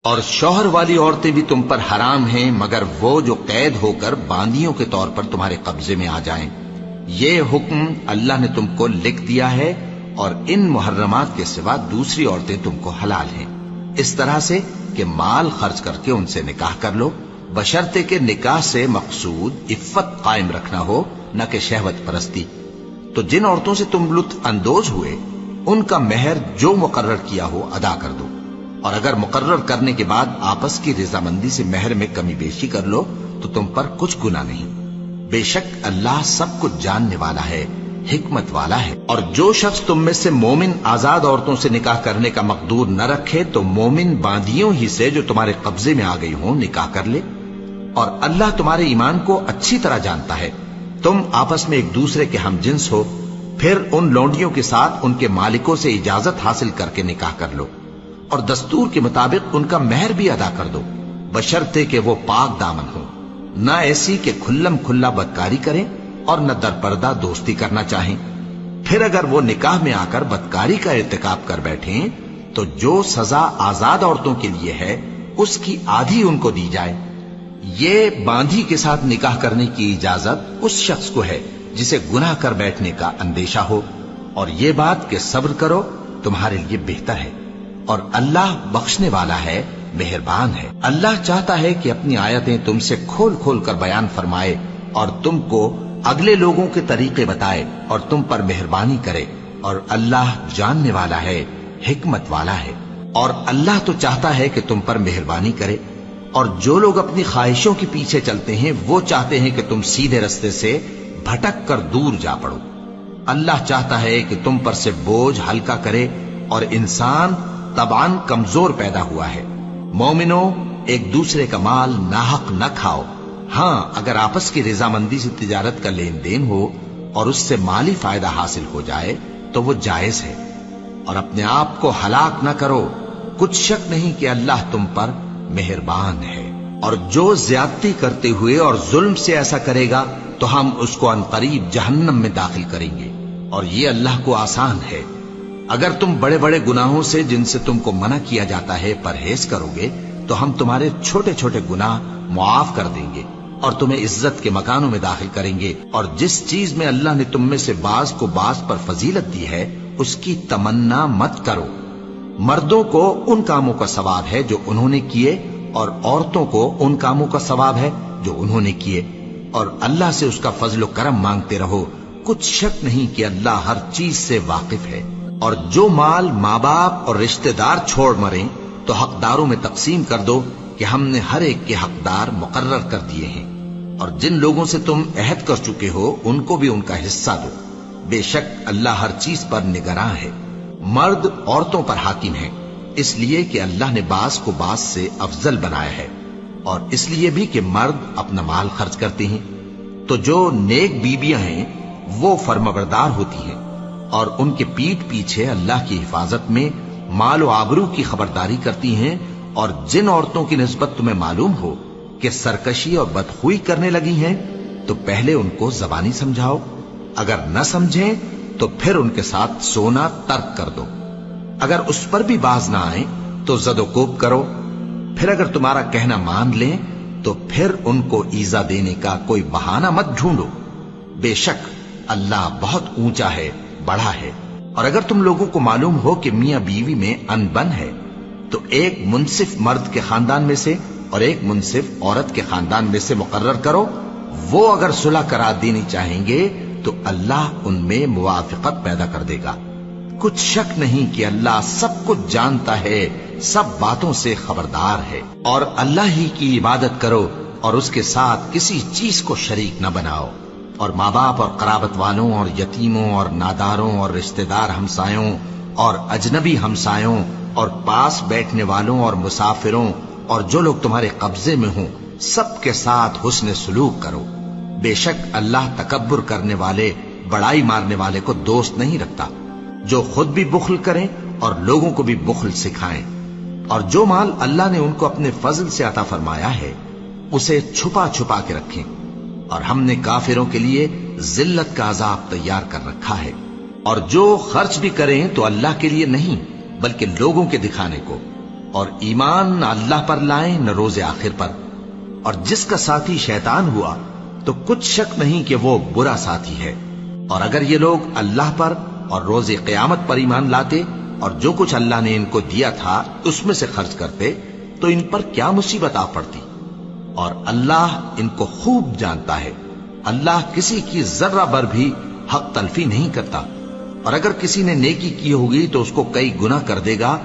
اور شوہر والی عورتیں بھی تم پر حرام ہیں مگر وہ جو قید ہو کر باندیوں کے طور پر تمہارے قبضے میں آ جائیں۔ یہ حکم اللہ نے تم کو لکھ دیا ہے، اور ان محرمات کے سوا دوسری عورتیں تم کو حلال ہیں، اس طرح سے کہ مال خرچ کر کے ان سے نکاح کر لو، بشرطے کہ نکاح سے مقصود عفت قائم رکھنا ہو، نہ کہ شہوت پرستی۔ تو جن عورتوں سے تم لطف اندوز ہوئے ان کا مہر جو مقرر کیا ہو ادا کر دو، اور اگر مقرر کرنے کے بعد آپس کی رضامندی سے مہر میں کمی بیشی کر لو تو تم پر کچھ گناہ نہیں۔ بے شک اللہ سب کچھ جاننے والا ہے، حکمت والا ہے۔ اور جو شخص تم میں سے مومن آزاد عورتوں سے نکاح کرنے کا مقدور نہ رکھے تو مومن باندیوں ہی سے جو تمہارے قبضے میں آ گئی ہوں نکاح کر لے، اور اللہ تمہارے ایمان کو اچھی طرح جانتا ہے۔ تم آپس میں ایک دوسرے کے ہم جنس ہو، پھر ان لونڈیوں کے ساتھ ان کے مالکوں سے اجازت حاصل کر کے نکاح کر لو، اور دستور کے مطابق ان کا مہر بھی ادا کر دو، بشرطے کہ وہ پاک دامن ہو، نہ ایسی کہ کھلم کھلا بدکاری کریں اور نہ درپردہ دوستی کرنا چاہیں۔ پھر اگر وہ نکاح میں آ کر بدکاری کا ارتکاب کر بیٹھیں تو جو سزا آزاد عورتوں کے لیے ہے اس کی آدھی ان کو دی جائے۔ یہ باندھی کے ساتھ نکاح کرنے کی اجازت اس شخص کو ہے جسے گناہ کر بیٹھنے کا اندیشہ ہو، اور یہ بات کہ صبر کرو تمہارے لیے بہتر ہے، اور اللہ بخشنے والا ہے، مہربان ہے۔ اللہ چاہتا ہے کہ اپنی آیتیں تم سے کھول کھول کر بیان فرمائے اور تم کو اگلے لوگوں کے طریقے بتائے اور تم پر مہربانی کرے، اور اللہ جاننے والا ہے، حکمت والا ہے۔ اور اللہ تو چاہتا ہے کہ تم پر مہربانی کرے، اور جو لوگ اپنی خواہشوں کے پیچھے چلتے ہیں وہ چاہتے ہیں کہ تم سیدھے رستے سے بھٹک کر دور جا پڑو۔ اللہ چاہتا ہے کہ تم پر سے بوجھ ہلکا کرے، اور انسان طبعاً کمزور پیدا ہوا ہے۔ مومنو، ایک دوسرے کا مال ناحق نہ کھاؤ، ہاں اگر آپس کی رضامندی سے تجارت کا لین دین ہو اور اس سے مالی فائدہ حاصل ہو جائے تو وہ جائز ہے، اور اپنے آپ کو ہلاک نہ کرو، کچھ شک نہیں کہ اللہ تم پر مہربان ہے۔ اور جو زیادتی کرتے ہوئے اور ظلم سے ایسا کرے گا تو ہم اس کو عنقریب جہنم میں داخل کریں گے، اور یہ اللہ کو آسان ہے۔ اگر تم بڑے بڑے گناہوں سے جن سے تم کو منع کیا جاتا ہے پرہیز کرو گے تو ہم تمہارے چھوٹے چھوٹے گناہ معاف کر دیں گے اور تمہیں عزت کے مکانوں میں داخل کریں گے۔ اور جس چیز میں اللہ نے تم میں سے بعض کو بعض پر فضیلت دی ہے اس کی تمنا مت کرو۔ مردوں کو ان کاموں کا ثواب ہے جو انہوں نے کیے، اور عورتوں کو ان کاموں کا ثواب ہے جو انہوں نے کیے، اور اللہ سے اس کا فضل و کرم مانگتے رہو، کچھ شک نہیں کہ اللہ ہر چیز سے واقف ہے۔ اور جو مال ماں باپ اور رشتہ دار چھوڑ مریں تو حقداروں میں تقسیم کر دو کہ ہم نے ہر ایک کے حقدار مقرر کر دیے ہیں، اور جن لوگوں سے تم عہد کر چکے ہو ان کو بھی ان کا حصہ دو، بے شک اللہ ہر چیز پر نگراں ہے۔ مرد عورتوں پر حاکم ہیں، اس لیے کہ اللہ نے بعض کو بعض سے افضل بنایا ہے، اور اس لیے بھی کہ مرد اپنا مال خرچ کرتے ہیں۔ تو جو نیک بیویاں ہیں وہ فرمانبردار ہوتی ہیں، اور ان کے پیٹھ پیچھے اللہ کی حفاظت میں مال و آبرو کی خبرداری کرتی ہیں۔ اور جن عورتوں کی نسبت تمہیں معلوم ہو کہ سرکشی اور بدخوئی کرنے لگی ہیں تو پہلے ان کو زبانی سمجھاؤ، اگر نہ سمجھیں تو پھر ان کے ساتھ سونا ترک کر دو، اگر اس پر بھی باز نہ آئیں تو زد و کوب کرو، پھر اگر تمہارا کہنا مان لیں تو پھر ان کو ایذا دینے کا کوئی بہانہ مت ڈھونڈو، بے شک اللہ بہت اونچا ہے، بڑا ہے۔ اور اگر تم لوگوں کو معلوم ہو کہ میاں بیوی میں انبن ہے تو ایک منصف مرد کے خاندان میں سے اور ایک منصف عورت کے خاندان میں سے مقرر کرو، وہ اگر صلح کرا دینی چاہیں گے تو اللہ ان میں موافقت پیدا کر دے گا۔ کچھ شک نہیں کہ اللہ سب کچھ جانتا ہے، سب باتوں سے خبردار ہے۔ اور اللہ ہی کی عبادت کرو اور اس کے ساتھ کسی چیز کو شریک نہ بناؤ، اور ماں باپ اور قرابت والوں اور یتیموں اور ناداروں اور رشتہ دار ہمسایوں اور اجنبی ہمسایوں اور پاس بیٹھنے والوں اور مسافروں اور جو لوگ تمہارے قبضے میں ہوں سب کے ساتھ حسن سلوک کرو، بے شک اللہ تکبر کرنے والے، بڑائی مارنے والے کو دوست نہیں رکھتا۔ جو خود بھی بخل کریں اور لوگوں کو بھی بخل سکھائیں، اور جو مال اللہ نے ان کو اپنے فضل سے عطا فرمایا ہے اسے چھپا چھپا کے رکھیں، اور ہم نے کافروں کے لیے ذلت کا عذاب تیار کر رکھا ہے۔ اور جو خرچ بھی کریں تو اللہ کے لیے نہیں بلکہ لوگوں کے دکھانے کو، اور ایمان نہ اللہ پر لائیں نہ روز آخر پر، اور جس کا ساتھی شیطان ہوا تو کچھ شک نہیں کہ وہ برا ساتھی ہے۔ اور اگر یہ لوگ اللہ پر اور روز قیامت پر ایمان لاتے اور جو کچھ اللہ نے ان کو دیا تھا اس میں سے خرچ کرتے تو ان پر کیا مصیبت آ پڑتی، اور اللہ ان کو خوب جانتا ہے۔ اللہ کسی کی ذرہ بر بھی حق تلفی نہیں کرتا، اور اگر کسی نے نیکی کی ہوگی تو اس کو کئی گنا کر دے گا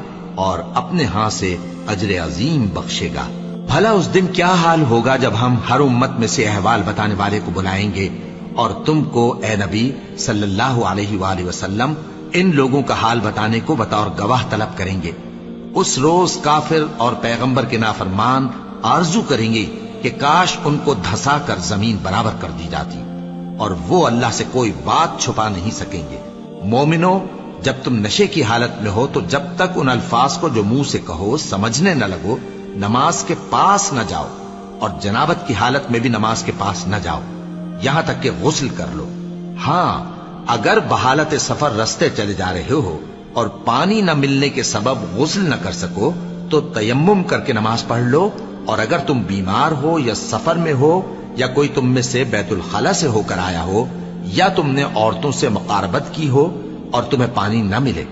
اور اپنے ہاں سے اجر عظیم بخشے گا۔ بھلا اس دن کیا حال ہوگا جب ہم ہر امت میں سے احوال بتانے والے کو بلائیں گے اور تم کو اے نبی صلی اللہ علیہ وآلہ وسلم ان لوگوں کا حال بتانے کو بطور گواہ طلب کریں گے۔ اس روز کافر اور پیغمبر کے نافرمان آرزو کریں گے کہ کاش ان کو دھسا کر زمین برابر کر دی جاتی، اور وہ اللہ سے کوئی بات چھپا نہیں سکیں گے۔ مومنو، جب تم نشے کی حالت میں ہو تو جب تک ان الفاظ کو جو منہ سے کہو سمجھنے نہ لگو نماز کے پاس نہ جاؤ، اور جنابت کی حالت میں بھی نماز کے پاس نہ جاؤ یہاں تک کہ غسل کر لو۔ ہاں، اگر بحالت سفر رستے چلے جا رہے ہو اور پانی نہ ملنے کے سبب غسل نہ کر سکو تو تیمم کر کے نماز پڑھ لو، اور اگر تم بیمار ہو یا سفر میں ہو یا کوئی تم میں سے بیت الخلا سے ہو کر آیا ہو یا تم نے عورتوں سے مقاربت کی ہو اور تمہیں پانی نہ ملے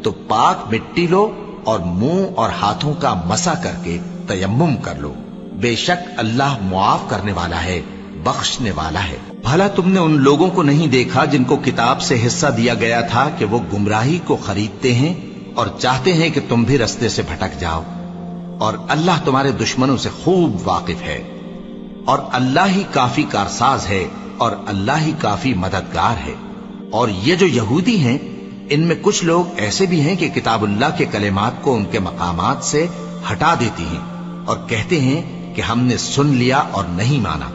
تو پاک مٹی لو اور منہ اور ہاتھوں کا مسح کر کے تیمم کر لو۔ بے شک اللہ معاف کرنے والا ہے، بخشنے والا ہے۔ بھلا تم نے ان لوگوں کو نہیں دیکھا جن کو کتاب سے حصہ دیا گیا تھا کہ وہ گمراہی کو خریدتے ہیں اور چاہتے ہیں کہ تم بھی رستے سے بھٹک جاؤ، اور اللہ تمہارے دشمنوں سے خوب واقف ہے، اور اللہ ہی کافی کارساز ہے اور اللہ ہی کافی مددگار ہے۔ اور یہ جو یہودی ہیں ان میں کچھ لوگ ایسے بھی ہیں کہ کتاب اللہ کے کلمات کو ان کے مقامات سے ہٹا دیتی ہیں اور کہتے ہیں کہ ہم نے سن لیا اور نہیں مانا،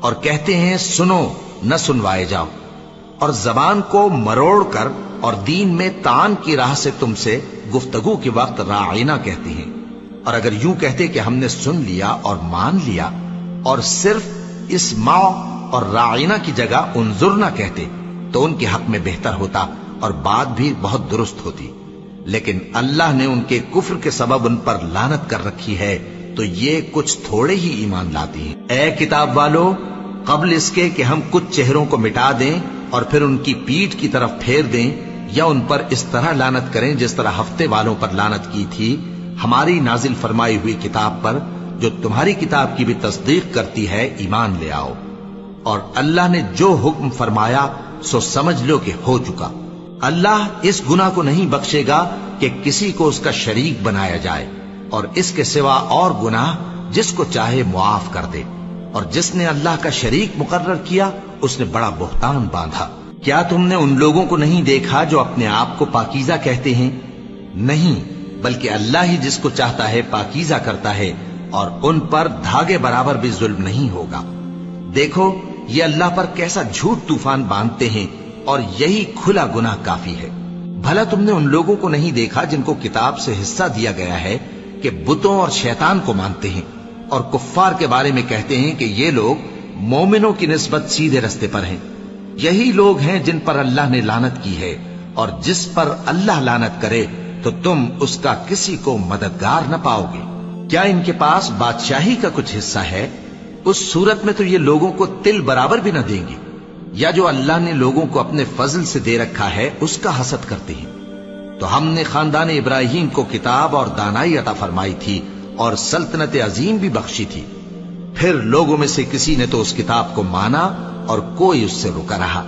اور کہتے ہیں سنو نہ سنوائے جاؤ، اور زبان کو مروڑ کر اور دین میں طعن کی راہ سے تم سے گفتگو کے وقت راعینا کہتی ہیں، اور اگر یوں کہتے کہ ہم نے سن لیا اور مان لیا اور صرف اسمع اور راعینا کی جگہ انظرنا کہتے تو ان کے حق میں بہتر ہوتا اور بات بھی بہت درست ہوتی، لیکن اللہ نے ان کے کفر کے سبب ان پر لعنت کر رکھی ہے تو یہ کچھ تھوڑے ہی ایمان لاتی ہیں۔ اے کتاب والو، قبل اس کے کہ ہم کچھ چہروں کو مٹا دیں اور پھر ان کی پیٹھ کی طرف پھیر دیں یا ان پر اس طرح لعنت کریں جس طرح ہفتے والوں پر لعنت کی تھی، ہماری نازل فرمائی ہوئی کتاب پر جو تمہاری کتاب کی بھی تصدیق کرتی ہے ایمان لے آؤ، اور اللہ نے جو حکم فرمایا سو سمجھ لو کہ ہو چکا۔ اللہ اس گناہ کو نہیں بخشے گا کہ کسی کو اس کا شریک بنایا جائے، اور اس کے سوا اور گناہ جس کو چاہے معاف کر دے، اور جس نے اللہ کا شریک مقرر کیا اس نے بڑا بہتان باندھا۔ کیا تم نے ان لوگوں کو نہیں دیکھا جو اپنے آپ کو پاکیزہ کہتے ہیں؟ نہیں، بلکہ اللہ ہی جس کو چاہتا ہے پاکیزہ کرتا ہے، اور ان پر دھاگے برابر بھی ظلم نہیں ہوگا۔ دیکھو یہ اللہ پر کیسا جھوٹ طوفان باندھتے ہیں، اور یہی کھلا گناہ کافی ہے۔ بھلا تم نے ان لوگوں کو نہیں دیکھا جن کو کتاب سے حصہ دیا گیا ہے کہ بتوں اور شیطان کو مانتے ہیں، اور کفار کے بارے میں کہتے ہیں کہ یہ لوگ مومنوں کی نسبت سیدھے رستے پر ہیں۔ یہی لوگ ہیں جن پر اللہ نے لعنت کی ہے، اور جس پر اللہ لعنت کرے تو تم اس کا کسی کو مددگار نہ پاؤ گے۔ کیا ان کے پاس بادشاہی کا کچھ حصہ ہے؟ اس صورت میں تو یہ لوگوں کو تل برابر بھی نہ دیں گے، یا جو اللہ نے لوگوں کو اپنے فضل سے دے رکھا ہے اس کا حسد کرتے ہیں۔ تو ہم نے خاندان ابراہیم کو کتاب اور دانائی عطا فرمائی تھی اور سلطنت عظیم بھی بخشی تھی، پھر لوگوں میں سے کسی نے تو اس کتاب کو مانا اور کوئی اس سے رکا رہا،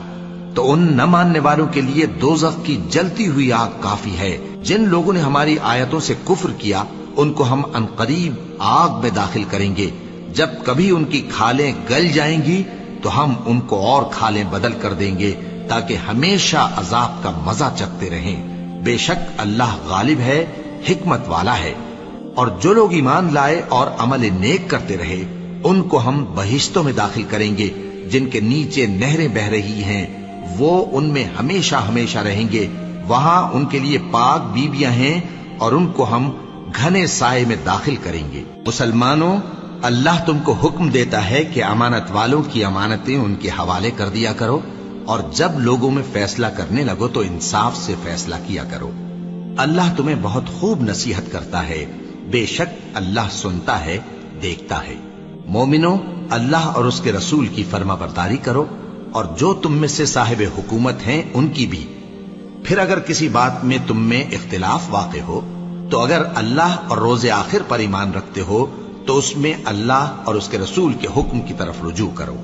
تو ان نہ ماننے والوں کے لیے دوزخ کی جلتی ہوئی آگ کافی ہے۔ جن لوگوں نے ہماری آیتوں سے کفر کیا ان کو ہم عنقریب آگ میں داخل کریں گے، جب کبھی ان کی کھالیں گل جائیں گی تو ہم ان کو اور کھالیں بدل کر دیں گے تاکہ ہمیشہ عذاب کا مزہ چکھتے رہیں۔ بے شک اللہ غالب ہے، حکمت والا ہے۔ اور جو لوگ ایمان لائے اور عمل نیک کرتے رہے ان کو ہم بہشتوں میں داخل کریں گے جن کے نیچے نہریں بہ رہی ہیں، وہ ان میں ہمیشہ ہمیشہ رہیں گے، وہاں ان کے لیے پاک بیویاں ہیں اور ان کو ہم گھنے سائے میں داخل کریں گے۔ مسلمانوں، اللہ تم کو حکم دیتا ہے کہ امانت والوں کی امانتیں ان کے حوالے کر دیا کرو، اور جب لوگوں میں فیصلہ کرنے لگو تو انصاف سے فیصلہ کیا کرو۔ اللہ تمہیں بہت خوب نصیحت کرتا ہے، بے شک اللہ سنتا ہے، دیکھتا ہے۔ مومنو، اللہ اور اس کے رسول کی فرما برداری کرو، اور جو تم میں سے صاحب حکومت ہیں ان کی بھی۔ پھر اگر کسی بات میں تم میں اختلاف واقع ہو تو اگر اللہ اور روز آخر پر ایمان رکھتے ہو تو اس میں اللہ اور اس کے رسول کے حکم کی طرف رجوع کرو۔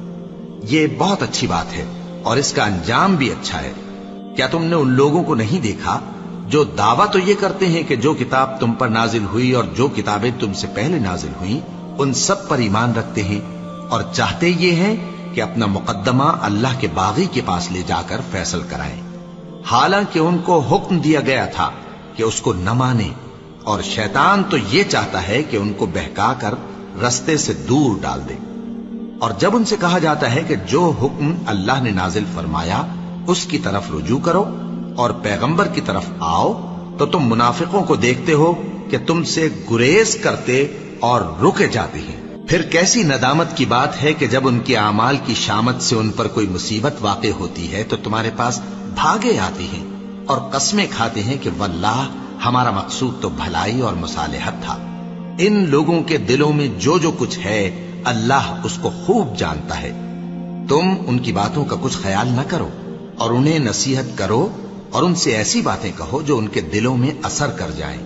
یہ بہت اچھی بات ہے اور اس کا انجام بھی اچھا ہے۔ کیا تم نے ان لوگوں کو نہیں دیکھا جو دعویٰ تو یہ کرتے ہیں کہ جو کتاب تم پر نازل ہوئی اور جو کتابیں تم سے پہلے نازل ہوئیں ان سب پر ایمان رکھتے ہیں، اور چاہتے یہ ہیں کہ اپنا مقدمہ اللہ کے باغی کے پاس لے جا کر فیصل کرائیں، حالانکہ ان کو حکم دیا گیا تھا کہ اس کو نہ مانیں، اور شیطان تو یہ چاہتا ہے کہ ان کو بہکا کر رستے سے دور ڈال دے۔ اور جب ان سے کہا جاتا ہے کہ جو حکم اللہ نے نازل فرمایا اس کی طرف رجوع کرو اور پیغمبر کی طرف آؤ، تو تم منافقوں کو دیکھتے ہو کہ تم سے گریز کرتے اور رکے جاتے ہیں۔ پھر کیسی ندامت کی بات ہے کہ جب ان کے اعمال کی شامت سے ان پر کوئی مصیبت واقع ہوتی ہے تو تمہارے پاس بھاگے آتے ہیں اور قسمیں کھاتے ہیں کہ واللہ ہمارا مقصود تو بھلائی اور مصالحت تھا۔ ان لوگوں کے دلوں میں جو جو کچھ ہے اللہ اس کو خوب جانتا ہے۔ تم ان کی باتوں کا کچھ خیال نہ کرو اور انہیں نصیحت کرو اور ان سے ایسی باتیں کہو جو ان کے دلوں میں اثر کر جائیں۔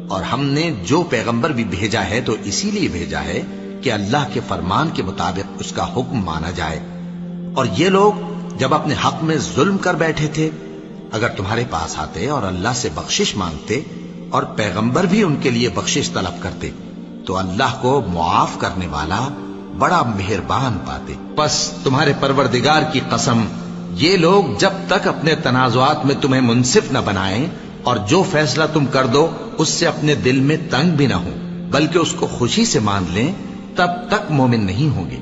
اور ہم نے جو پیغمبر بھی بھیجا ہے تو اسی لیے بھیجا ہے کہ اللہ کے فرمان کے مطابق اس کا حکم مانا جائے۔ اور یہ لوگ جب اپنے حق میں ظلم کر بیٹھے تھے، اگر تمہارے پاس آتے اور اللہ سے بخشش مانگتے اور پیغمبر بھی ان کے لیے بخشش طلب کرتے تو اللہ کو معاف کرنے والا بڑا مہربان پاتے۔ پس تمہارے پروردگار کی قسم، یہ لوگ جب تک اپنے تنازعات میں تمہیں منصف نہ بنائیں اور جو فیصلہ تم کر دو اس سے اپنے دل میں تنگ بھی نہ ہو بلکہ اس کو خوشی سے مان لیں، تب تک مومن نہیں ہوں گے۔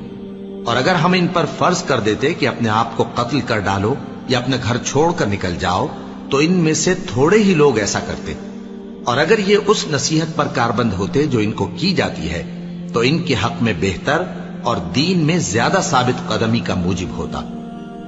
اور اگر ہم ان پر فرض کر دیتے کہ اپنے آپ کو قتل کر ڈالو یا اپنے گھر چھوڑ کر نکل جاؤ تو ان میں سے تھوڑے ہی لوگ ایسا کرتے، اور اگر یہ اس نصیحت پر کاربند ہوتے جو ان کو کی جاتی ہے تو ان کے حق میں بہتر اور دین میں زیادہ ثابت قدمی کا موجب ہوتا،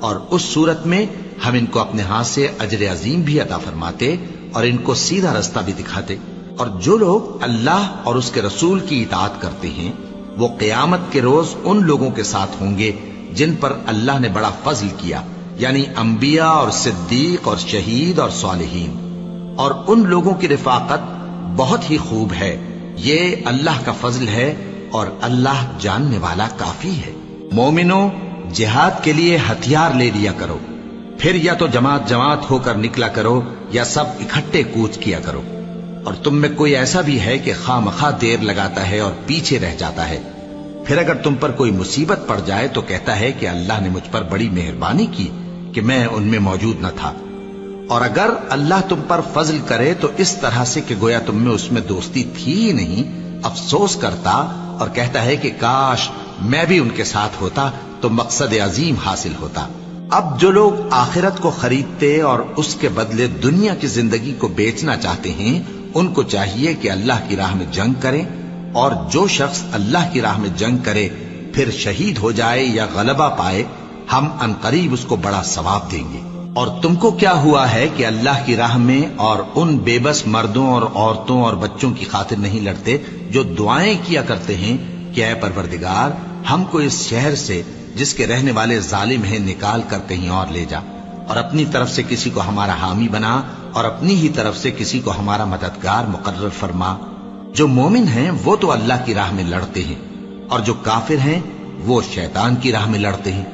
اور اس صورت میں ہم ان کو اپنے ہاتھ سے اجر عظیم بھی عطا فرماتے اور ان کو سیدھا رستہ بھی دکھاتے۔ اور جو لوگ اللہ اور اس کے رسول کی اطاعت کرتے ہیں وہ قیامت کے روز ان لوگوں کے ساتھ ہوں گے جن پر اللہ نے بڑا فضل کیا، یعنی انبیاء اور صدیق اور شہید اور صالحین، اور ان لوگوں کی رفاقت بہت ہی خوب ہے۔ یہ اللہ کا فضل ہے اور اللہ جاننے والا کافی ہے۔ مومنو، جہاد کے لیے ہتھیار لے لیا کرو، پھر یا تو جماعت جماعت ہو کر نکلا کرو یا سب اکٹھے کوچ کیا کرو۔ اور تم میں کوئی ایسا بھی ہے کہ خواہ مخواہ دیر لگاتا ہے اور پیچھے رہ جاتا ہے، پھر اگر تم پر کوئی مصیبت پڑ جائے تو کہتا ہے کہ اللہ نے مجھ پر بڑی مہربانی کی کہ میں ان میں موجود نہ تھا۔ اور اگر اللہ تم پر فضل کرے تو اس طرح سے کہ گویا تم میں اس میں دوستی تھی ہی نہیں، افسوس کرتا اور کہتا ہے کہ کاش میں بھی ان کے ساتھ ہوتا تو مقصد عظیم حاصل ہوتا۔ اب جو لوگ آخرت کو خریدتے اور اس کے بدلے دنیا کی زندگی کو بیچنا چاہتے ہیں ان کو چاہیے کہ اللہ کی راہ میں جنگ کریں، اور جو شخص اللہ کی راہ میں جنگ کرے پھر شہید ہو جائے یا غلبہ پائے ہم عنقریب اس کو بڑا ثواب دیں گے۔ اور تم کو کیا ہوا ہے کہ اللہ کی راہ میں اور ان بے بس مردوں اور عورتوں اور بچوں کی خاطر نہیں لڑتے جو دعائیں کیا کرتے ہیں کہ اے پروردگار ہم کو اس شہر سے جس کے رہنے والے ظالم ہیں نکال کر کہیں اور لے جا، اور اپنی طرف سے کسی کو ہمارا حامی بنا اور اپنی ہی طرف سے کسی کو ہمارا مددگار مقرر فرما۔ جو مومن ہیں وہ تو اللہ کی راہ میں لڑتے ہیں اور جو کافر ہیں وہ شیطان کی راہ میں لڑتے ہیں،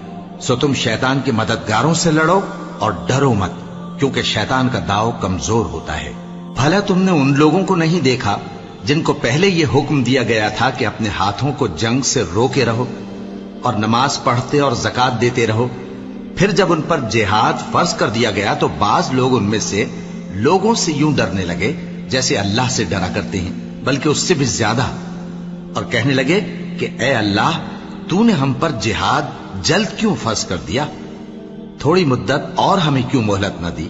سو تم شیطان کے مددگاروں سے لڑو اور ڈرو مت، کیونکہ شیطان کا داؤ کمزور ہوتا ہے۔ بھلا تم نے ان لوگوں کو نہیں دیکھا جن کو پہلے یہ حکم دیا گیا تھا کہ اپنے ہاتھوں کو جنگ سے روکے رہو اور نماز پڑھتے اور زکوٰۃ دیتے رہو، پھر جب ان پر جہاد فرض کر دیا گیا تو بعض لوگ ان میں سے لوگوں سے یوں ڈرنے لگے جیسے اللہ سے ڈرا کرتے ہیں بلکہ اس سے بھی زیادہ، اور کہنے لگے کہ اے اللہ تو نے ہم پر جہاد جلد کیوں فرض کر دیا، تھوڑی مدت اور ہمیں کیوں مہلت نہ دی۔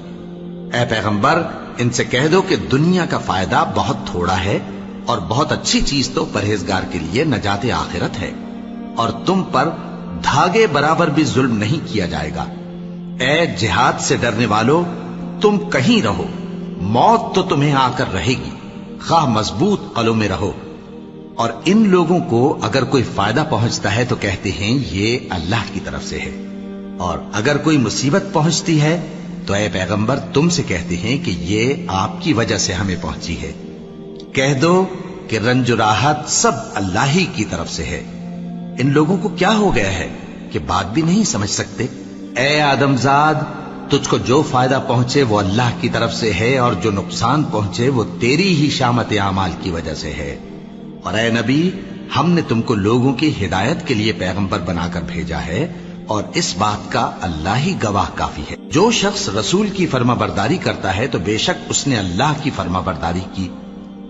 اے پیغمبر ان سے کہہ دو کہ دنیا کا فائدہ بہت تھوڑا ہے اور بہت اچھی چیز تو پرہیزگار کے لیے نجات آخرت ہے، اور تم پر دھاگے برابر بھی ظلم نہیں کیا جائے گا۔ اے جہاد سے ڈرنے والو، تم کہیں رہو، موت تو تمہیں آ کر رہے گی، خواہ مضبوط قلعوں میں رہو۔ اور ان لوگوں کو اگر کوئی فائدہ پہنچتا ہے تو کہتے ہیں یہ اللہ کی طرف سے ہے، اور اگر کوئی مصیبت پہنچتی ہے تو اے پیغمبر تم سے کہتے ہیں کہ یہ آپ کی وجہ سے ہمیں پہنچی ہے۔ کہہ دو کہ رنج و راحت سب اللہ ہی کی طرف سے ہے۔ ان لوگوں کو کیا ہو گیا ہے کہ بات بھی نہیں سمجھ سکتے؟ اے آدم زاد، تجھ کو جو فائدہ پہنچے وہ اللہ کی طرف سے ہے، اور جو نقصان پہنچے وہ تیری ہی شامت اعمال کی وجہ سے ہے۔ اور اے نبی، ہم نے تم کو لوگوں کی ہدایت کے لیے پیغمبر بنا کر بھیجا ہے، اور اس بات کا اللہ ہی گواہ کافی ہے۔ جو شخص رسول کی فرما برداری کرتا ہے تو بے شک اس نے اللہ کی فرما برداری کی،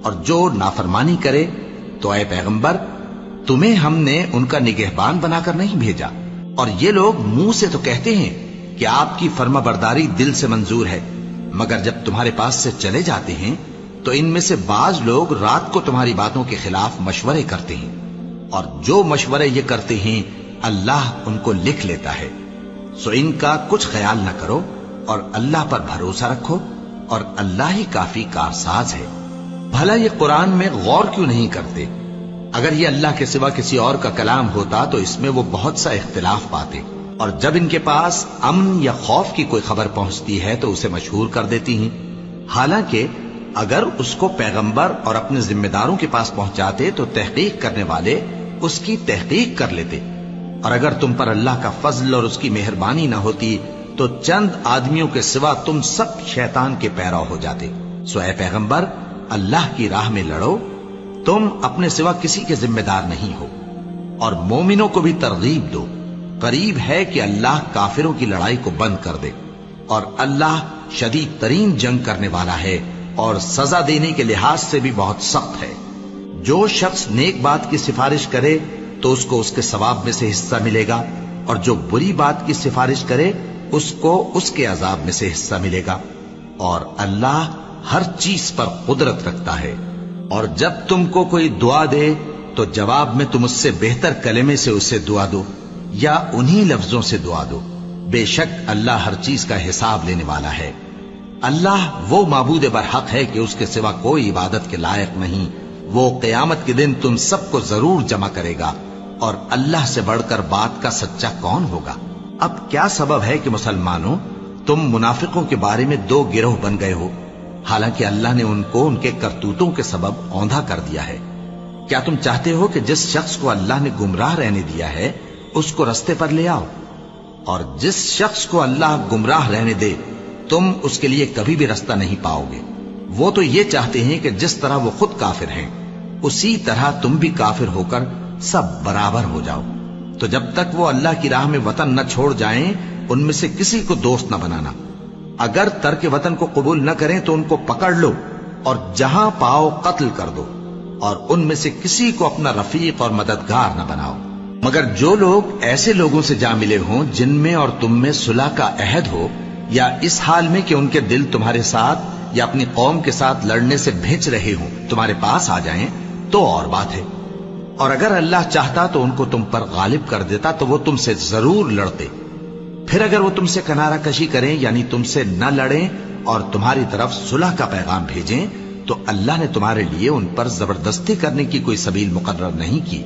اور جو نافرمانی کرے تو اے پیغمبر تمہیں ہم نے ان کا نگہبان بنا کر نہیں بھیجا۔ اور یہ لوگ منہ سے تو کہتے ہیں کہ آپ کی فرما برداری دل سے منظور ہے، مگر جب تمہارے پاس سے چلے جاتے ہیں تو ان میں سے بعض لوگ رات کو تمہاری باتوں کے خلاف مشورے کرتے ہیں، اور جو مشورے یہ کرتے ہیں اللہ ان کو لکھ لیتا ہے۔ سو ان کا کچھ خیال نہ کرو اور اللہ پر بھروسہ رکھو، اور اللہ ہی کافی کارساز ہے۔ بھلا یہ قرآن میں غور کیوں نہیں کرتے؟ اگر یہ اللہ کے سوا کسی اور کا کلام ہوتا تو اس میں وہ بہت سا اختلاف پاتے، اور جب ان کے پاس امن یا خوف کی کوئی خبر پہنچتی ہے تو اسے مشہور کر دیتی ہیں، حالانکہ اگر اس کو پیغمبر اور اپنے ذمہ داروں کے پاس پہنچاتے تو تحقیق کرنے والے اس کی تحقیق کر لیتے۔ اور اگر تم پر اللہ کا فضل اور اس کی مہربانی نہ ہوتی تو چند آدمیوں کے سوا تم سب شیطان کے پیرو ہو جاتے۔ سو اے پیغمبر، اللہ کی راہ میں لڑو، تم اپنے سوا کسی کے ذمہ دار نہیں ہو، اور مومنوں کو بھی ترغیب دو۔ قریب ہے کہ اللہ کافروں کی لڑائی کو بند کر دے، اور اللہ شدید ترین جنگ کرنے والا ہے، اور سزا دینے کے لحاظ سے بھی بہت سخت ہے۔ جو شخص نیک بات کی سفارش کرے تو اس کو اس کے ثواب میں سے حصہ ملے گا، اور جو بری بات کی سفارش کرے اس کو اس کے عذاب میں سے حصہ ملے گا، اور اللہ ہر چیز پر قدرت رکھتا ہے۔ اور جب تم کو کوئی دعا دے تو جواب میں تم اس سے بہتر کلمے سے اسے دعا دو، یا انہی لفظوں سے دعا دو، بے شک اللہ ہر چیز کا حساب لینے والا ہے۔ اللہ وہ معبود برحق ہے کہ اس کے سوا کوئی عبادت کے لائق نہیں۔ وہ قیامت کے دن تم سب کو ضرور جمع کرے گا، اور اللہ سے بڑھ کر بات کا سچا کون ہوگا؟ اب کیا سبب ہے کہ مسلمانوں تم منافقوں کے بارے میں دو گروہ بن گئے ہو، حالانکہ اللہ نے ان کو ان کے کرتوتوں کے سبب اوندھا کر دیا ہے؟ کیا تم چاہتے ہو کہ جس شخص کو اللہ نے گمراہ رہنے دیا ہے اس کو رستے پر لے آؤ، اور جس شخص کو اللہ گمراہ رہنے دے تم اس کے لیے کبھی بھی رستہ نہیں پاؤ گے؟ وہ تو یہ چاہتے ہیں کہ جس طرح وہ خود کافر ہیں اسی طرح تم بھی کافر ہو کر سب برابر ہو جاؤ۔ تو جب تک وہ اللہ کی راہ میں وطن نہ چھوڑ جائیں ان میں سے کسی کو دوست نہ بنانا۔ اگر ترک وطن کو قبول نہ کریں تو ان کو پکڑ لو اور جہاں پاؤ قتل کر دو، اور ان میں سے کسی کو اپنا رفیق اور مددگار نہ بناؤ، مگر جو لوگ ایسے لوگوں سے جا ملے ہوں جن میں اور تم میں صلح کا عہد ہو، یا اس حال میں کہ ان کے دل تمہارے ساتھ یا اپنی قوم کے ساتھ لڑنے سے بھج رہے ہوں تمہارے پاس آ جائیں تو اور بات ہے۔ اور اگر اللہ چاہتا تو ان کو تم پر غالب کر دیتا تو وہ تم سے ضرور لڑتے۔ پھر اگر وہ تم سے کنارہ کشی کریں، یعنی تم سے نہ لڑیں اور تمہاری طرف صلح کا پیغام بھیجیں، تو اللہ نے تمہارے لیے ان پر زبردستی کرنے کی کوئی سبیل مقرر نہیں کی۔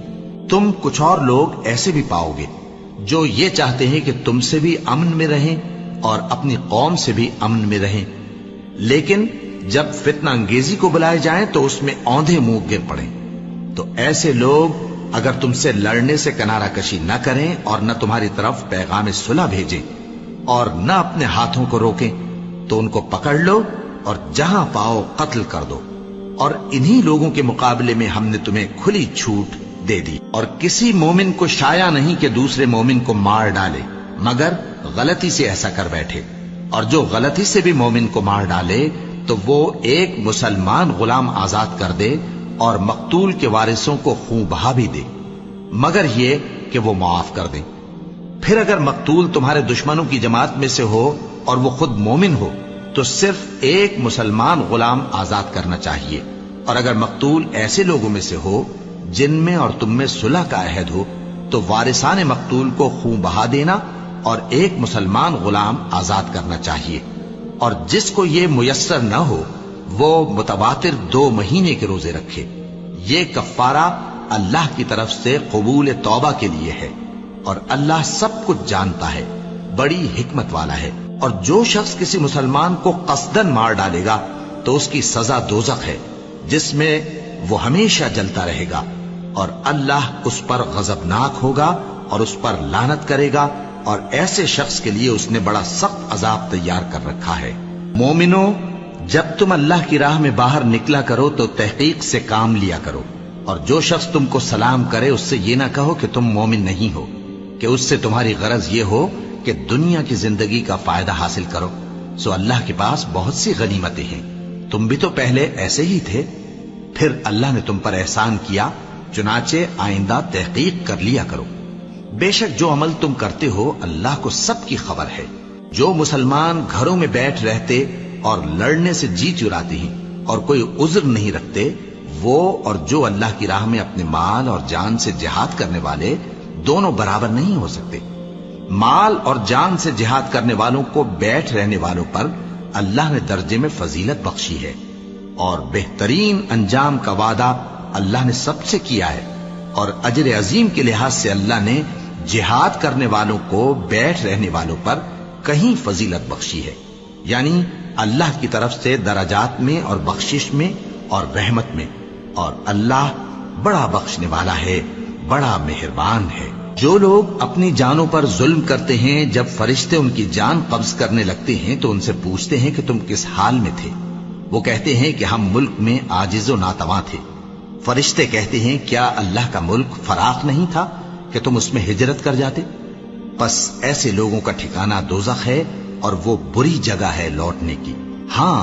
تم کچھ اور لوگ ایسے بھی پاؤ گے جو یہ چاہتے ہیں کہ تم سے بھی امن میں رہیں اور اپنی قوم سے بھی امن میں رہیں، لیکن جب فتنہ انگیزی کو بلائے جائیں تو اس میں اوندھے منہ گر پڑیں۔ تو ایسے لوگ اگر تم سے لڑنے سے کنارہ کشی نہ کریں اور نہ تمہاری طرف پیغام صلح بھیجیں اور نہ اپنے ہاتھوں کو روکیں تو ان کو پکڑ لو اور جہاں پاؤ قتل کر دو۔ اور انہی لوگوں کے مقابلے میں ہم نے تمہیں کھلی چھوٹ دے دی، اور کسی مومن کو شایع نہیں کہ دوسرے مومن کو مار ڈالے مگر غلطی سے ایسا کر بیٹھے، اور جو غلطی سے بھی مومن کو مار ڈالے تو وہ ایک مسلمان غلام آزاد کر دے اور مقتول کے وارثوں کو خون بہا بھی دے، مگر یہ کہ وہ معاف کر دیں۔ پھر اگر مقتول تمہارے دشمنوں کی جماعت میں سے ہو اور وہ خود مومن ہو تو صرف ایک مسلمان غلام آزاد کرنا چاہیے، اور اگر مقتول ایسے لوگوں میں سے ہو جن میں اور تم میں صلح کا عہد ہو تو وارثان مقتول کو خون بہا دینا اور ایک مسلمان غلام آزاد کرنا چاہیے۔ اور جس کو یہ میسر نہ ہو وہ متواتر 2 مہینے کے روزے رکھے۔ یہ کفارہ اللہ کی طرف سے قبول توبہ کے لیے ہے، اور اللہ سب کچھ جانتا ہے، بڑی حکمت والا ہے۔ اور جو شخص کسی مسلمان کو قصدن مار ڈالے گا تو اس کی سزا دوزخ ہے، جس میں وہ ہمیشہ جلتا رہے گا، اور اللہ اس پر غضبناک ہوگا اور اس پر لعنت کرے گا، اور ایسے شخص کے لیے اس نے بڑا سخت عذاب تیار کر رکھا ہے۔ مومنو، جب تم اللہ کی راہ میں باہر نکلا کرو تو تحقیق سے کام لیا کرو، اور جو شخص تم کو سلام کرے اس سے یہ نہ کہو کہ تم مومن نہیں ہو، کہ اس سے تمہاری غرض یہ ہو کہ دنیا کی زندگی کا فائدہ حاصل کرو، سو اللہ کے پاس بہت سی غنیمتیں ہیں، تم بھی تو پہلے ایسے ہی تھے، پھر اللہ نے تم پر احسان کیا، چنانچہ آئندہ تحقیق کر لیا کرو۔ بے شک جو عمل تم کرتے ہو اللہ کو سب کی خبر ہے۔ جو مسلمان گھروں میں بیٹھ رہتے اور لڑنے سے جی چراتے ہیں اور کوئی عذر نہیں رکھتے، وہ اور جو اللہ کی راہ میں اپنے مال اور جان سے جہاد کرنے والے دونوں برابر نہیں ہو سکتے۔ مال اور جان سے جہاد کرنے والوں کو بیٹھ رہنے والوں پر اللہ نے درجے میں فضیلت بخشی ہے، اور بہترین انجام کا وعدہ اللہ نے سب سے کیا ہے، اور اجر عظیم کے لحاظ سے اللہ نے جہاد کرنے والوں کو بیٹھ رہنے والوں پر کہیں فضیلت بخشی ہے، یعنی اللہ کی طرف سے درجات میں اور بخشش میں اور رحمت میں، اور اللہ بڑا بخشنے والا ہے، بڑا مہربان ہے۔ جو لوگ اپنی جانوں پر ظلم کرتے ہیں، جب فرشتے ان کی جان قبض کرنے لگتے ہیں تو ان سے پوچھتے ہیں کہ تم کس حال میں تھے؟ وہ کہتے ہیں کہ ہم ملک میں عاجز و ناتواں تھے۔ فرشتے کہتے ہیں کیا اللہ کا ملک فراخ نہیں تھا کہ تم اس میں ہجرت کر جاتے؟ بس ایسے لوگوں کا ٹھکانہ دوزخ ہے، اور وہ بری جگہ ہے لوٹنے کی۔ ہاں،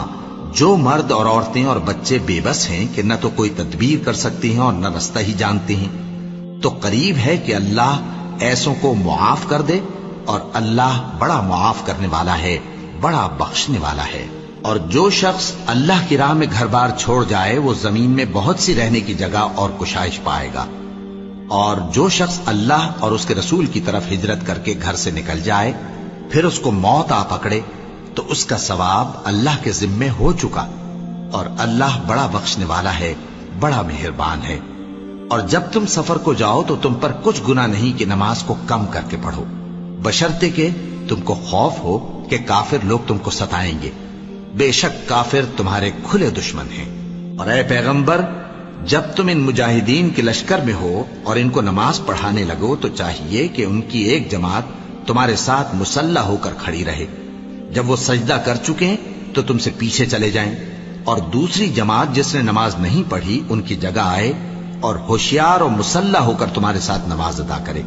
جو مرد اور عورتیں اور بچے بے بس ہیں کہ نہ تو کوئی تدبیر کر سکتے ہیں اور نہ رستہ ہی جانتے ہیں، تو قریب ہے کہ اللہ ایسوں کو معاف کر دے، اور اللہ بڑا معاف کرنے والا ہے، بڑا بخشنے والا ہے۔ اور جو شخص اللہ کی راہ میں گھر بار چھوڑ جائے وہ زمین میں بہت سی رہنے کی جگہ اور کشائش پائے گا، اور جو شخص اللہ اور اس کے رسول کی طرف ہجرت کر کے گھر سے نکل جائے پھر اس کو موت آ پکڑے تو اس کا ثواب اللہ کے ذمے ہو چکا، اور اللہ بڑا بخشنے والا ہے، بڑا مہربان ہے۔ اور جب تم سفر کو جاؤ تو تم پر کچھ گناہ نہیں کہ نماز کو کم کر کے پڑھو، بشرطے کہ تم کو خوف ہو کہ کافر لوگ تم کو ستائیں گے، بے شک کافر تمہارے کھلے دشمن ہیں۔ اور اے پیغمبر، جب تم ان مجاہدین کے لشکر میں ہو اور ان کو نماز پڑھانے لگو تو چاہیے کہ ان کی ایک جماعت تمہارے ساتھ مسلح ہو کر کھڑی رہے، جب وہ سجدہ کر چکے تو تم سے پیچھے چلے جائیں، اور دوسری جماعت جس نے نماز نہیں پڑھی ان کی جگہ آئے اور ہوشیار اور مسلح ہو کر تمہارے ساتھ نماز ادا کرے۔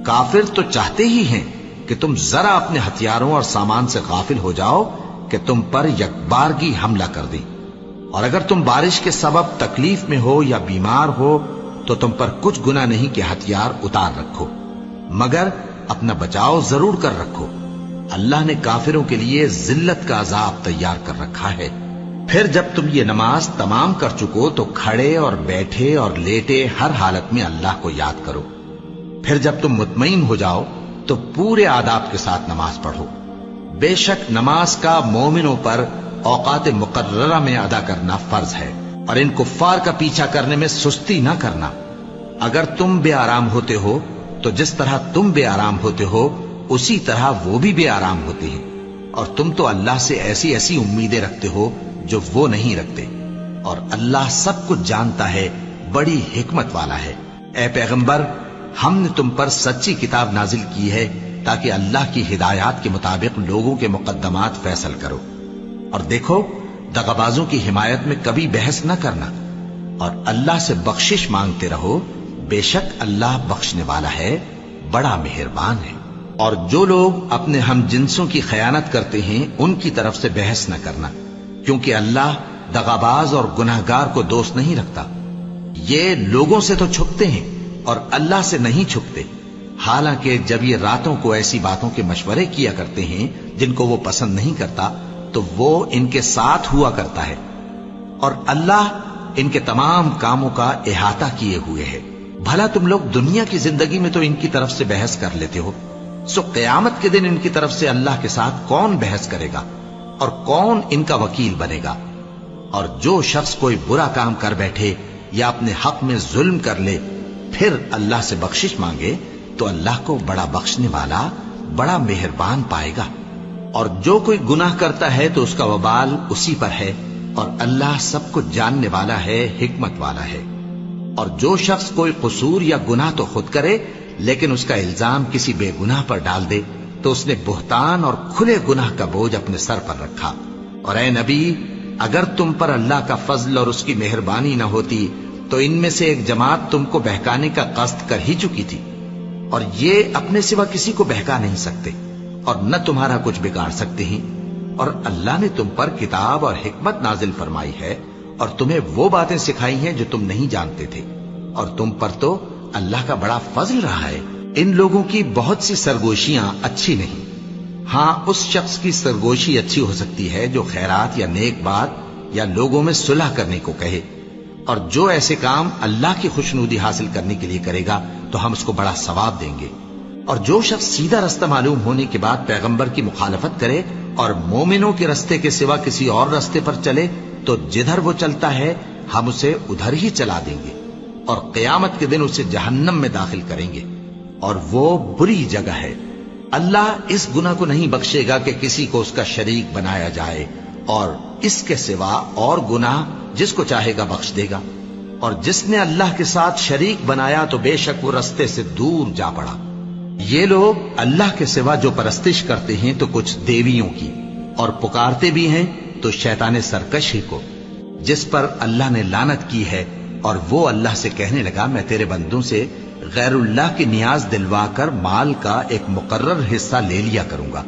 کافر تو چاہتے ہی ہیں کہ تم ذرا اپنے ہتھیاروں اور سامان سے غافل ہو جاؤ کہ تم پر یکبارگی حملہ کر دیں، اور اگر تم بارش کے سبب تکلیف میں ہو یا بیمار ہو تو تم پر کچھ گناہ نہیں کہ ہتھیار اتار رکھو، مگر اپنا بچاؤ ضرور کر رکھو، اللہ نے کافروں کے لیے ذلت کا عذاب تیار کر رکھا ہے۔ پھر جب تم یہ نماز تمام کر چکو تو کھڑے اور بیٹھے اور لیٹے ہر حالت میں اللہ کو یاد کرو، پھر جب تم مطمئن ہو جاؤ تو پورے آداب کے ساتھ نماز پڑھو۔ بے شک نماز کا مومنوں پر اوقات مقررہ میں ادا کرنا فرض ہے، اور ان کفار کا پیچھا کرنے میں سستی نہ کرنا۔ اگر تم بے آرام ہوتے ہو تو جس طرح تم بے آرام ہوتے ہو اسی طرح وہ بھی بے آرام ہوتے ہیں، اور تم تو اللہ سے ایسی ایسی امیدیں رکھتے ہو جو وہ نہیں رکھتے، اور اللہ سب کچھ جانتا ہے، بڑی حکمت والا ہے۔ اے پیغمبر، ہم نے تم پر سچی کتاب نازل کی ہے تاکہ اللہ کی ہدایات کے مطابق لوگوں کے مقدمات فیصل کرو، اور دیکھو دغابازوں کی حمایت میں کبھی بحث نہ کرنا، اور اللہ سے بخشش مانگتے رہو، بے شک اللہ بخشنے والا ہے، بڑا مہربان ہے۔ اور جو لوگ اپنے ہم جنسوں کی خیانت کرتے ہیں ان کی طرف سے بحث نہ کرنا، کیونکہ اللہ دغاباز اور گناہگار کو دوست نہیں رکھتا۔ یہ لوگوں سے تو چھپتے ہیں اور اللہ سے نہیں چھپتے، حالانکہ جب یہ راتوں کو ایسی باتوں کے مشورے کیا کرتے ہیں جن کو وہ پسند نہیں کرتا تو وہ ان کے ساتھ ہوا کرتا ہے، اور اللہ ان کے تمام کاموں کا احاطہ کیے ہوئے ہے۔ بھلا تم لوگ دنیا کی زندگی میں تو ان کی طرف سے بحث کر لیتے ہو، سو قیامت کے دن ان کی طرف سے اللہ کے ساتھ کون بحث کرے گا اور کون ان کا وکیل بنے گا؟ اور جو شخص کوئی برا کام کر بیٹھے یا اپنے حق میں ظلم کر لے پھر اللہ سے بخشش مانگے تو اللہ کو بڑا بخشنے والا بڑا مہربان پائے گا. اور جو کوئی گناہ کرتا ہے تو اس کا وبال اسی پر ہے اور اللہ سب کچھ جاننے والا ہے، حکمت والا ہے. اور جو شخص کوئی قصور یا گناہ تو خود کرے لیکن اس کا الزام کسی بے گناہ پر ڈال دے تو اس نے بہتان اور کھلے گناہ کا بوجھ اپنے سر پر رکھا. اور اے نبی، اگر تم پر اللہ کا فضل اور اس کی مہربانی نہ ہوتی تو ان میں سے ایک جماعت تم کو بہکانے کا قصد کر ہی چکی تھی، اور یہ اپنے سوا کسی کو بہکا نہیں سکتے اور نہ تمہارا کچھ بگاڑ سکتے ہیں. اور اللہ نے تم پر کتاب اور حکمت نازل فرمائی ہے اور تمہیں وہ باتیں سکھائی ہیں جو تم نہیں جانتے تھے، اور تم پر تو اللہ کا بڑا فضل رہا ہے. ان لوگوں کی بہت سی سرگوشیاں اچھی نہیں. ہاں، اس شخص کی سرگوشی اچھی ہو سکتی ہے جو خیرات یا نیک بات یا لوگوں میں صلح کرنے کو کہے، اور جو ایسے کام اللہ کی خوشنودی حاصل کرنے کے لیے کرے گا تو ہم اس کو بڑا ثواب دیں گے. اور جو شخص سیدھا رستہ معلوم ہونے کے بعد پیغمبر کی مخالفت کرے اور مومنوں کے رستے کے سوا کسی اور رستے پر چلے تو جدھر وہ چلتا ہے ہم اسے ادھر ہی چلا دیں گے اور قیامت کے دن اسے جہنم میں داخل کریں گے، اور وہ بری جگہ ہے. اللہ اس گناہ کو نہیں بخشے گا کہ کسی کو اس کا شریک بنایا جائے، اور اس کے سوا اور گناہ جس کو چاہے گا بخش دے گا. اور جس نے اللہ کے ساتھ شریک بنایا تو بے شک وہ رستے سے دور جا پڑا. یہ لوگ اللہ کے سوا جو پرستش کرتے ہیں تو کچھ دیویوں کی، اور پکارتے بھی ہیں تو شیطان سرکش ہی کو، جس پر اللہ نے لعنت کی ہے. اور وہ اللہ سے کہنے لگا میں تیرے بندوں سے غیر اللہ کی نیاز دلوا کر مال کا ایک مقرر حصہ لے لیا کروں گا،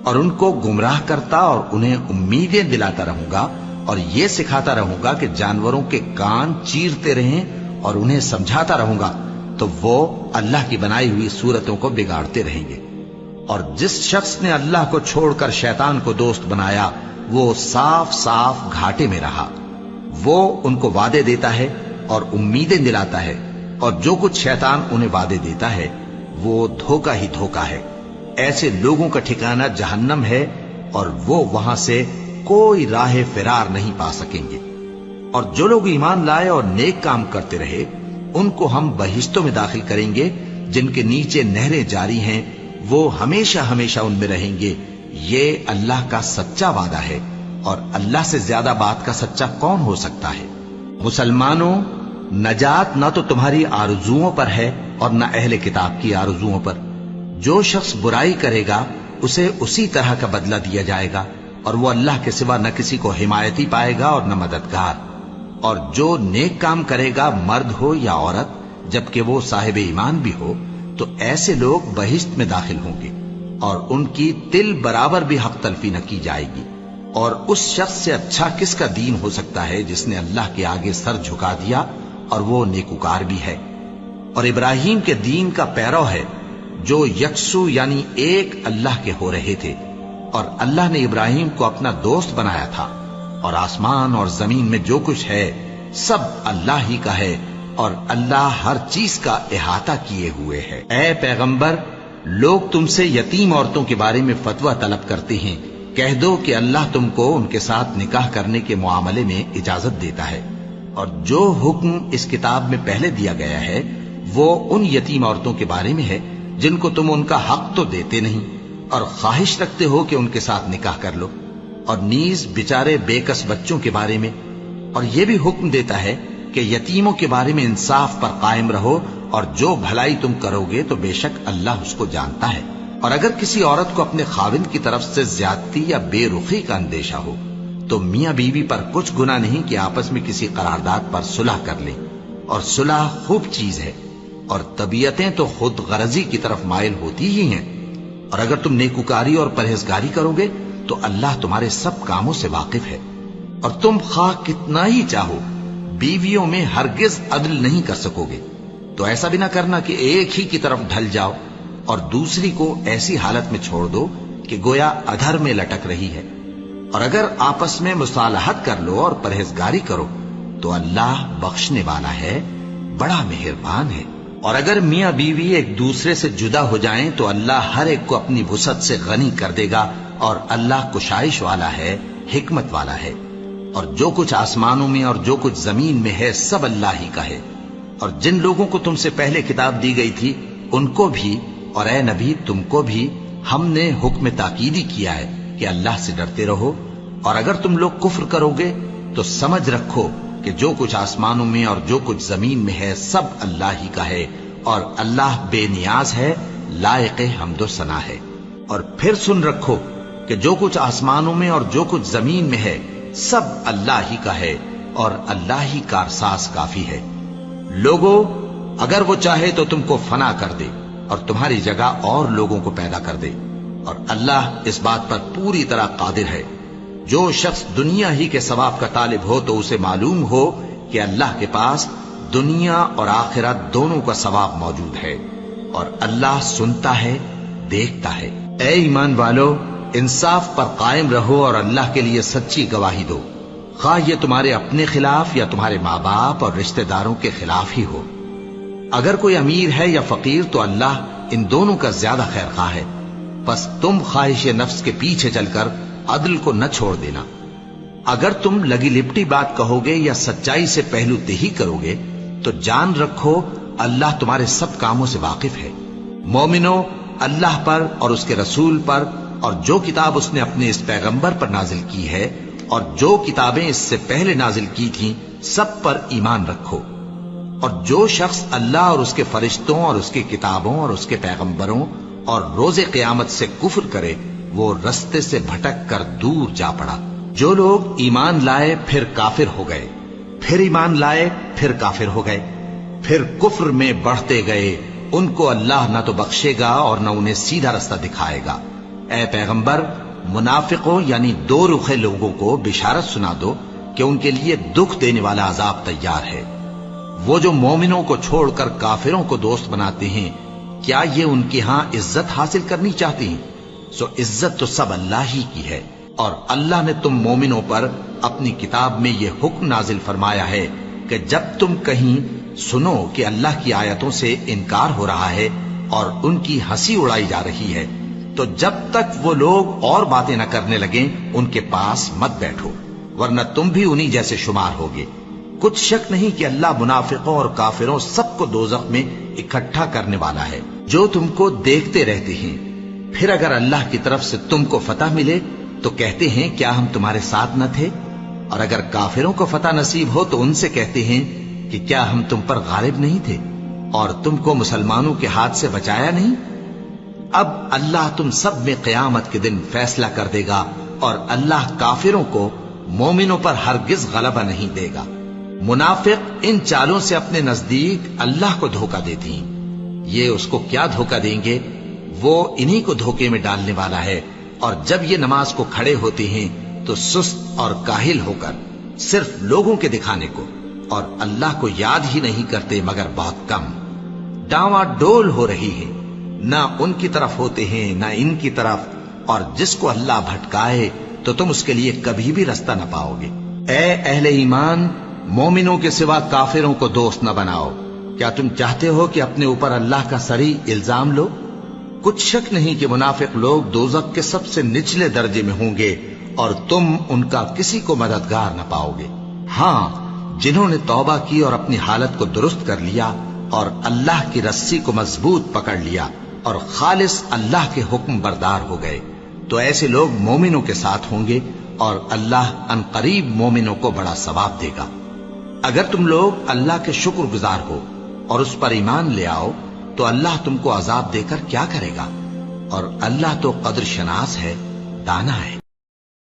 اور ان کو گمراہ کرتا اور انہیں امیدیں دلاتا رہوں گا، اور یہ سکھاتا رہوں گا کہ جانوروں کے کان چیرتے رہیں، اور انہیں سمجھاتا رہوں گا تو وہ اللہ کی بنائی ہوئی صورتوں کو بگاڑتے رہیں گے. اور جس شخص نے اللہ کو چھوڑ کر شیطان کو دوست بنایا وہ صاف صاف گھاٹے میں رہا. وہ ان کو وعدے دیتا ہے اور امیدیں دلاتا ہے، اور جو کچھ شیطان انہیں وعدے دیتا ہے وہ دھوکہ ہی دھوکہ ہے. ایسے لوگوں کا ٹھکانہ جہنم ہے اور وہ وہاں سے کوئی راہ فرار نہیں پا سکیں گے. اور جو لوگ ایمان لائے اور نیک کام کرتے رہے ان کو ہم بہشتوں میں داخل کریں گے جن کے نیچے نہریں جاری ہیں، وہ ہمیشہ ہمیشہ ان میں رہیں گے. یہ اللہ کا سچا وعدہ ہے، اور اللہ سے زیادہ بات کا سچا کون ہو سکتا ہے. مسلمانوں، نجات نہ تو تمہاری آرزوؤں پر ہے اور نہ اہل کتاب کی آرزوؤں پر. جو شخص برائی کرے گا اسے اسی طرح کا بدلہ دیا جائے گا، اور وہ اللہ کے سوا نہ کسی کو حمایتی پائے گا اور نہ مددگار. اور جو نیک کام کرے گا مرد ہو یا عورت جبکہ وہ صاحب ایمان بھی ہو تو ایسے لوگ بہشت میں داخل ہوں گے، اور ان کی تل برابر بھی حق تلفی نہ کی جائے گی. اور اس شخص سے اچھا کس کا دین ہو سکتا ہے جس نے اللہ کے آگے سر جھکا دیا اور وہ نیکوکار بھی ہے. اور ابراہیم کے دین کا پیرو ہے جو یکسو یعنی ایک اللہ کے ہو رہے تھے، اور اللہ نے ابراہیم کو اپنا دوست بنایا تھا. اور آسمان اور زمین میں جو کچھ ہے سب اللہ ہی کا ہے، اور اللہ ہر چیز کا احاطہ کیے ہوئے ہے. اے پیغمبر، لوگ تم سے یتیم عورتوں کے بارے میں فتویٰ طلب کرتے ہیں، کہہ دو کہ اللہ تم کو ان کے ساتھ نکاح کرنے کے معاملے میں اجازت دیتا ہے. اور جو حکم اس کتاب میں پہلے دیا گیا ہے وہ ان یتیم عورتوں کے بارے میں ہے جن کو تم ان کا حق تو دیتے نہیں اور خواہش رکھتے ہو کہ ان کے ساتھ نکاح کر لو. اور نیز بیچارے بے کس بچوں کے بارے میں. اور یہ بھی حکم دیتا ہے کہ یتیموں کے بارے میں انصاف پر قائم رہو، اور جو بھلائی تم کرو گے تو بے شک اللہ اس کو جانتا ہے. اور اگر کسی عورت کو اپنے خاوند کی طرف سے زیادتی یا بے رخی کا اندیشہ ہو تو میاں بیوی پر کچھ گناہ نہیں کہ آپس میں کسی قرارداد پر صلح کر لیں، اور صلح خوب چیز ہے. اور طبیعتیں تو خود غرضی کی طرف مائل ہوتی ہی ہیں. اور اگر تم نیکوکاری اور پرہیزگاری کرو گے تو اللہ تمہارے سب کاموں سے واقف ہے. اور تم خواہ کتنا ہی چاہو بیویوں میں ہرگز عدل نہیں کر سکو گے. تو ایسا بھی نہ کرنا کہ ایک ہی کی طرف ڈھل جاؤ اور دوسری کو ایسی حالت میں چھوڑ دو کہ گویا ادھر میں لٹک رہی ہے. اور اگر آپس میں مصالحت کر لو اور پرہیزگاری کرو تو اللہ بخشنے والا ہے، بڑا مہربان ہے. اور اگر میاں بیوی ایک دوسرے سے جدا ہو جائیں تو اللہ ہر ایک کو اپنی وسعت سے غنی کر دے گا، اور اللہ کشائش والا ہے، حکمت والا ہے. اور جو کچھ آسمانوں میں اور جو کچھ زمین میں ہے سب اللہ ہی کا ہے۔ اور جن لوگوں کو تم سے پہلے کتاب دی گئی تھی ان کو بھی اور اے نبی تم کو بھی ہم نے حکم تاکیدی کیا ہے کہ اللہ سے ڈرتے رہو، اور اگر تم لوگ کفر کرو گے تو سمجھ رکھو کہ جو کچھ آسمانوں میں اور جو کچھ زمین میں ہے سب اللہ ہی کا ہے، اور اللہ بے نیاز ہے، لائق حمد و ثنا ہے۔ اور پھر سن رکھو کہ جو کچھ آسمانوں میں اور جو کچھ زمین میں ہے سب اللہ ہی کا ہے، اور اللہ ہی کارساز کافی ہے۔ لوگو اگر وہ چاہے تو تم کو فنا کر دے اور تمہاری جگہ اور لوگوں کو پیدا کر دے، اور اللہ اس بات پر پوری طرح قادر ہے۔ جو شخص دنیا ہی کے ثواب کا طالب ہو تو اسے معلوم ہو کہ اللہ کے پاس دنیا اور آخرت دونوں کا ثواب موجود ہے، اور اللہ سنتا ہے، دیکھتا ہے۔ اے ایمان والو، انصاف پر قائم رہو اور اللہ کے لیے سچی گواہی دو، خواہ یہ تمہارے اپنے خلاف یا تمہارے ماں باپ اور رشتہ داروں کے خلاف ہی ہو۔ اگر کوئی امیر ہے یا فقیر تو اللہ ان دونوں کا زیادہ خیر خواہ ہے، پس تم خواہش نفس کے پیچھے چل کر عدل کو نہ چھوڑ دینا۔ اگر تم لگی لپٹی بات کہو گے یا سچائی سے پہلو تہی کرو گے تو جان رکھو اللہ تمہارے سب کاموں سے واقف ہے۔ مومنو، اللہ پر اور اس کے رسول پر اور جو کتاب اس نے اپنے اس پیغمبر پر نازل کی ہے اور جو کتابیں اس سے پہلے نازل کی تھیں سب پر ایمان رکھو۔ اور جو شخص اللہ اور اس کے فرشتوں اور اس کی کتابوں اور اس کے پیغمبروں اور روز قیامت سے کفر کرے وہ رستے سے بھٹک کر دور جا پڑا۔ جو لوگ ایمان لائے پھر کافر ہو گئے، پھر ایمان لائے پھر کافر ہو گئے، پھر کفر میں بڑھتے گئے، ان کو اللہ نہ تو بخشے گا اور نہ انہیں سیدھا رستہ دکھائے گا۔ اے پیغمبر، منافقوں یعنی دو رخے لوگوں کو بشارت سنا دو کہ ان کے لیے دکھ دینے والا عذاب تیار ہے۔ وہ جو مومنوں کو چھوڑ کر کافروں کو دوست بناتے ہیں، کیا یہ ان کے ہاں عزت حاصل کرنی چاہتی ہیں؟ سو عزت تو سب اللہ ہی کی ہے۔ اور اللہ نے تم مومنوں پر اپنی کتاب میں یہ حکم نازل فرمایا ہے کہ جب تم کہیں سنو کہ اللہ کی آیتوں سے انکار ہو رہا ہے اور ان کی ہنسی اڑائی جا رہی ہے تو جب تک وہ لوگ اور باتیں نہ کرنے لگیں ان کے پاس مت بیٹھو، ورنہ تم بھی انہی جیسے شمار ہوگے۔ کچھ شک نہیں کہ اللہ منافقوں اور کافروں سب کو دوزخ میں اکٹھا کرنے والا ہے جو تم کو دیکھتے رہتے ہیں۔ پھر اگر اللہ کی طرف سے تم کو فتح ملے تو کہتے ہیں کیا ہم تمہارے ساتھ نہ تھے، اور اگر کافروں کو فتح نصیب ہو تو ان سے کہتے ہیں کہ کیا ہم تم پر غالب نہیں تھے اور تم کو مسلمانوں کے ہاتھ سے بچایا نہیں۔ اب اللہ تم سب میں قیامت کے دن فیصلہ کر دے گا، اور اللہ کافروں کو مومنوں پر ہرگز غلبہ نہیں دے گا۔ منافق ان چالوں سے اپنے نزدیک اللہ کو دھوکہ دیتی ہیں، یہ اس کو کیا دھوکہ دیں گے، وہ انہی کو دھوکے میں ڈالنے والا ہے۔ اور جب یہ نماز کو کھڑے ہوتے ہیں تو سست اور کاہل ہو کر صرف لوگوں کے دکھانے کو اور اللہ کو یاد ہی نہیں کرتے مگر بہت کم، ڈاواں ڈول ہو رہی ہے، نہ ان کی طرف ہوتے ہیں نہ ان کی طرف، اور جس کو اللہ بھٹکائے تو تم اس کے لیے کبھی بھی رستہ نہ پاؤ گے۔ اے اہل ایمان، مومنوں کے سوا کافروں کو دوست نہ بناؤ۔ کیا تم چاہتے ہو کہ اپنے اوپر اللہ کا صریح الزام لو؟ کچھ شک نہیں کہ منافق لوگ دوزخ کے سب سے نچلے درجے میں ہوں گے اور تم ان کا کسی کو مددگار نہ پاؤ گے۔ ہاں، جنہوں نے توبہ کی اور اپنی حالت کو درست کر لیا اور اللہ کی رسی کو مضبوط پکڑ لیا اور خالص اللہ کے حکم بردار ہو گئے تو ایسے لوگ مومنوں کے ساتھ ہوں گے، اور اللہ ان قریب مومنوں کو بڑا ثواب دے گا۔ اگر تم لوگ اللہ کے شکر گزار ہو اور اس پر ایمان لے آؤ تو اللہ تم کو عذاب دے کر کیا کرے گا، اور اللہ تو قدر شناس ہے، دانا ہے۔